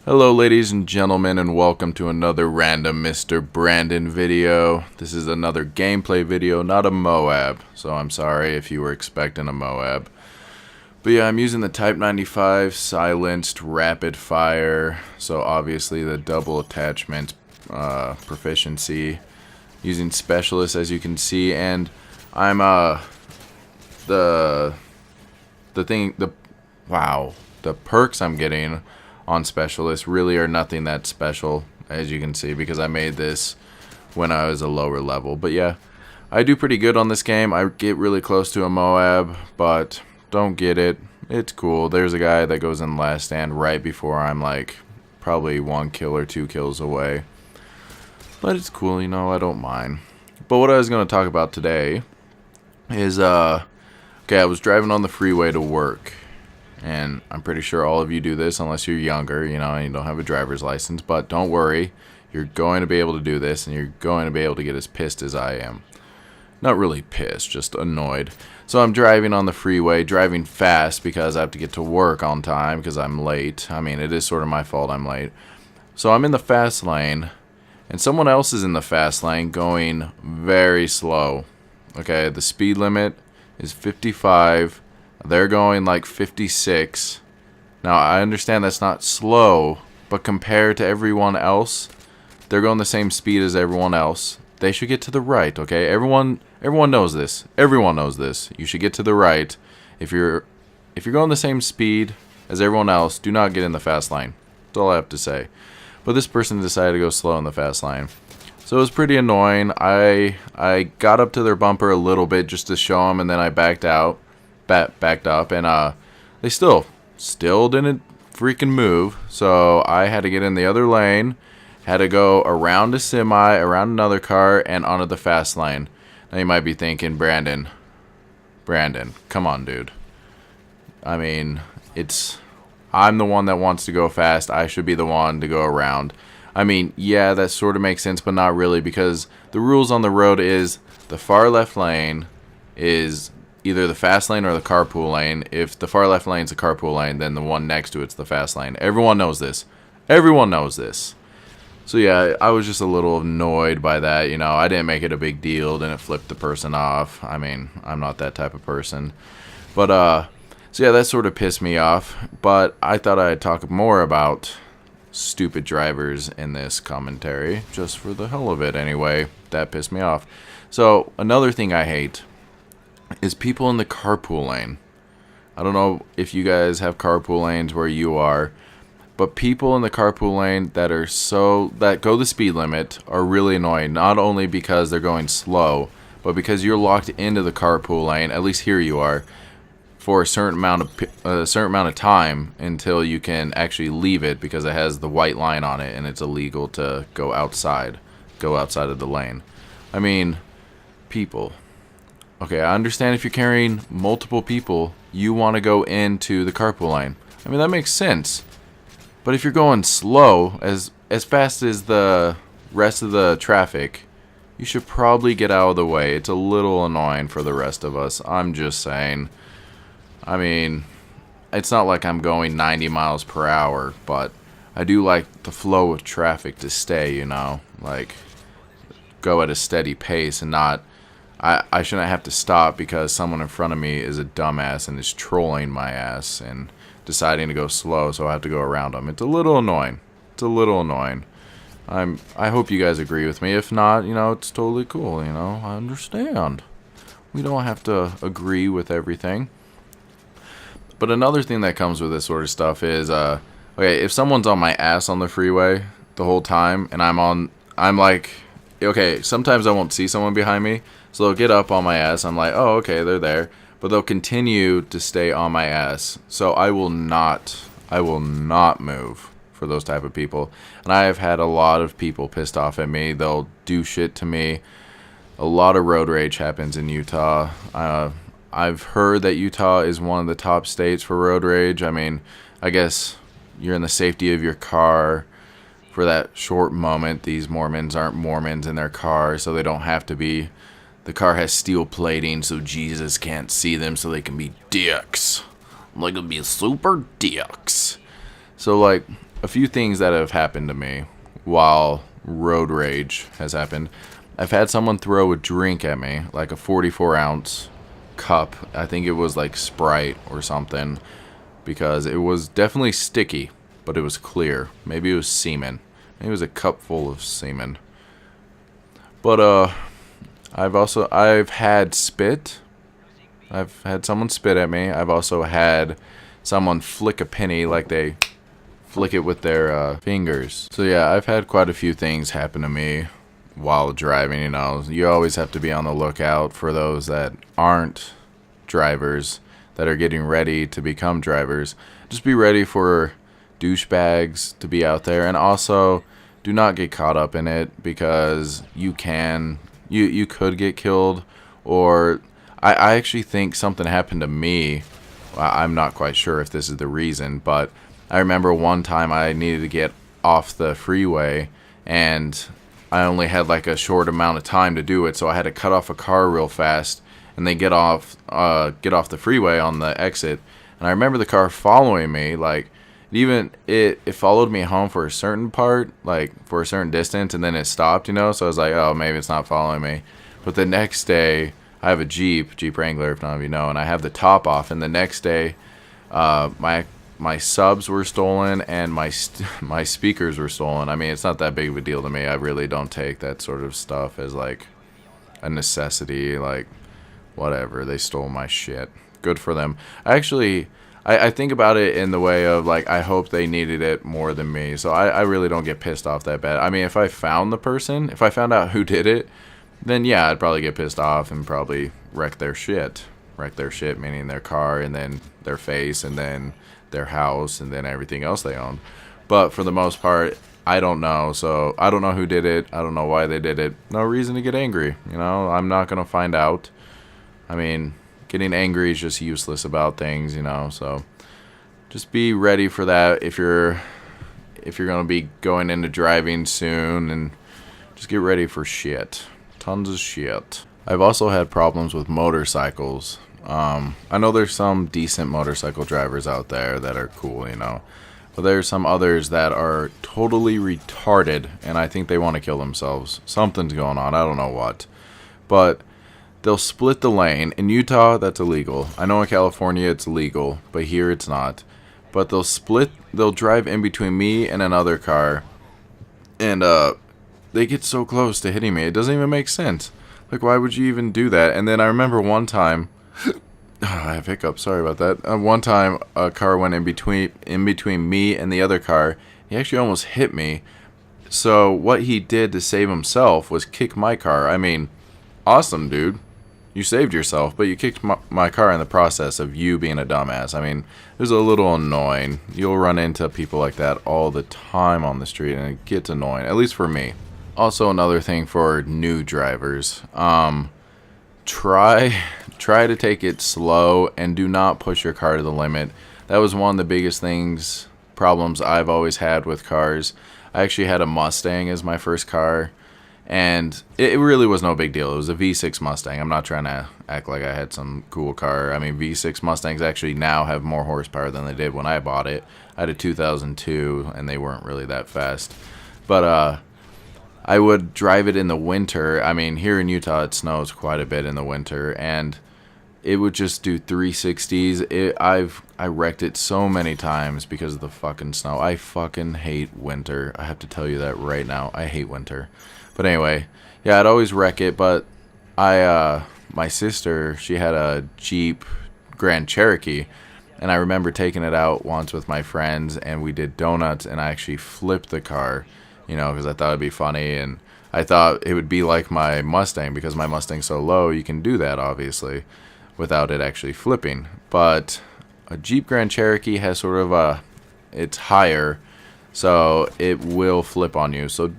Hello ladies and gentlemen, and welcome to another random Mr. Brandon video. This is another gameplay video, not a Moab, so I'm sorry if you were expecting a Moab. But yeah, I'm using the Type 95 silenced rapid fire, so obviously the double attachment proficiency. Using specialist, as you can see, and I'm the perks I'm getting on specialist really are nothing that special, as you can see, because I made this when I was a lower level. But yeah, I do pretty good on this game. I get really close to a Moab, but don't get it. It's cool. There's a guy that goes in last stand right before I'm like probably 1 kill or 2 kills away. But it's cool, you know, I don't mind. But what I was going to talk about today is, okay, I was driving on the freeway to work. And I'm pretty sure all of you do this unless you're younger, you know, and you don't have a driver's license. But don't worry, you're going to be able to do this, and you're going to be able to get as pissed as I am. Not really pissed, just annoyed. So I'm driving on the freeway, driving fast because I have to get to work on time because I'm late. I mean, it is sort of my fault I'm late. So I'm in the fast lane, and someone else is in the fast lane going very slow. Okay, the speed limit is 55. They're going like 56. Now, I understand that's not slow, but compared to everyone else, they're going the same speed as everyone else. They should get to the right, okay? Everyone knows this. Everyone knows this. You should get to the right. If you're going the same speed as everyone else, do not get in the fast lane. That's all I have to say. But this person decided to go slow in the fast lane. So it was pretty annoying. I got up to their bumper a little bit just to show them, and then I backed up, and they still didn't freaking move. So I had to get in the other lane, had to go around a semi, around another car, and onto the fast lane. Now you might be thinking, Brandon, come on, dude. I mean, I'm the one that wants to go fast. I should be the one to go around. I mean, yeah, that sort of makes sense, but not really, because the rules on the road is the far left lane is either the fast lane or the carpool lane. If the far left lane is the carpool lane, then the one next to it's the fast lane. Everyone knows this. Everyone knows this. So yeah, I was just a little annoyed by that. You know, I didn't make it a big deal. Didn't flip the person off. I mean, I'm not that type of person. But so yeah, that sort of pissed me off. But I thought I'd talk more about stupid drivers in this commentary, just for the hell of it anyway. That pissed me off. So another thing I hate is people in the carpool lane. I don't know if you guys have carpool lanes where you are, but people in the carpool lane that go the speed limit are really annoying. Not only because they're going slow, but because you're locked into the carpool lane. At least here you are for a certain amount of time until you can actually leave it, because it has the white line on it and it's illegal to go outside of the lane. I mean, people. Okay, I understand if you're carrying multiple people, you want to go into the carpool lane. I mean, that makes sense. But if you're going slow, as fast as the rest of the traffic, you should probably get out of the way. It's a little annoying for the rest of us. I'm just saying. I mean, it's not like I'm going 90 miles per hour, but I do like the flow of traffic to stay, you know? Like, go at a steady pace and not... I shouldn't have to stop because someone in front of me is a dumbass and is trolling my ass and deciding to go slow, so I have to go around them. It's a little annoying. It's a little annoying. I hope you guys agree with me. If not, you know, it's totally cool, you know. I understand. We don't have to agree with everything. But another thing that comes with this sort of stuff is, okay, if someone's on my ass on the freeway the whole time, and I'm like, okay, sometimes I won't see someone behind me, so they'll get up on my ass. I'm like, oh, okay, they're there. But they'll continue to stay on my ass. So I will not move for those type of people. And I have had a lot of people pissed off at me. They'll do shit to me. A lot of road rage happens in Utah. I've heard that Utah is one of the top states for road rage. I mean, I guess you're in the safety of your car for that short moment. These Mormons aren't Mormons in their car, so they don't have to be. The car has steel plating so Jesus can't see them, so they can be dicks. Like, it'll be super dicks. So, like, a few things that have happened to me while road rage has happened. I've had someone throw a drink at me, like a 44-ounce cup. I think it was like Sprite or something, because it was definitely sticky, but it was clear. Maybe it was semen. Maybe it was a cup full of semen. But I've had spit. I've had someone spit at me. I've also had someone flick a penny, like they flick it with their fingers. So yeah, I've had quite a few things happen to me while driving. You know, you always have to be on the lookout for those that aren't drivers, that are getting ready to become drivers. Just be ready for douchebags to be out there, and also do not get caught up in it, because you could get killed. Or I actually think something happened to me. I'm not quite sure if this is the reason, but I remember one time I needed to get off the freeway, and I only had like a short amount of time to do it, so I had to cut off a car real fast and then get off the freeway on the exit. And I remember the car following me, like it followed me home for a certain part, like for a certain distance, and then it stopped, you know. So I was like, oh, maybe it's not following me. But the next day, I have a Jeep Wrangler, if none of you know, and I have the top off. And the next day, my subs were stolen, and my speakers were stolen. I mean, it's not that big of a deal to me. I really don't take that sort of stuff as like a necessity. Like, whatever, they stole my shit. Good for them. I think about it in the way of like, I hope they needed it more than me. So I really don't get pissed off that bad. I mean, if I found the person, if I found out who did it, then yeah, I'd probably get pissed off and probably wreck their shit. Wreck their shit, meaning their car, and then their face, and then their house, and then everything else they own. But for the most part, I don't know. So I don't know who did it. I don't know why they did it. No reason to get angry. You know, I'm not going to find out. I mean, getting angry is just useless about things, you know. So just be ready for that if you're going to be going into driving soon, and just get ready for shit. Tons of shit. I've also had problems with motorcycles. I know there's some decent motorcycle drivers out there that are cool, you know. But there's some others that are totally retarded, and I think they want to kill themselves. Something's going on. I don't know what. But they'll split the lane. In Utah, that's illegal. I know in California it's legal, but here it's not. But they'll drive in between me and another car, and they get so close to hitting me. It doesn't even make sense. Like, why would you even do that? And then I remember one time, I have hiccups, sorry about that. One time a car went in between me and the other car. He actually almost hit me. So what he did to save himself was kick my car. I mean, awesome, dude. You saved yourself, but you kicked my car in the process of you being a dumbass. I mean, it was a little annoying. You'll run into people like that all the time on the street, and it gets annoying, at least for me. Also, another thing for new drivers, try to take it slow, and do not push your car to the limit. That was one of the biggest problems I've always had with cars. I actually had a Mustang as my first car, and it really was no big deal. It was a V6 Mustang. I'm not trying to act like I had some cool car. I mean, V6 Mustangs actually now have more horsepower than they did when I bought it. I had a 2002, and they weren't really that fast. But I would drive it in the winter. I mean, here in Utah, it snows quite a bit in the winter, and it would just do 360s. I wrecked it so many times because of the fucking snow. I fucking hate winter. I have to tell you that right now. I hate winter. But anyway, yeah, I'd always wreck it. But my sister, she had a Jeep Grand Cherokee, and I remember taking it out once with my friends, and we did donuts, and I actually flipped the car. You know, because I thought it'd be funny, and I thought it would be like my Mustang, because my Mustang's so low, you can do that, obviously, without it actually flipping. But a Jeep Grand Cherokee has sort of it's higher, so it will flip on you. So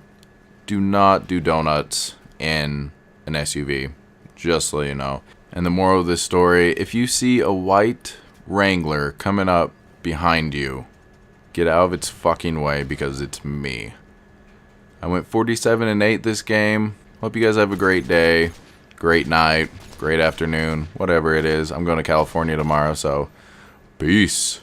do not do donuts in an SUV, just so you know. And the moral of this story, if you see a white Wrangler coming up behind you, get out of its fucking way, because it's me. I went 47-8 this game. Hope you guys have a great day, great night, great afternoon, whatever it is. I'm going to California tomorrow, so peace.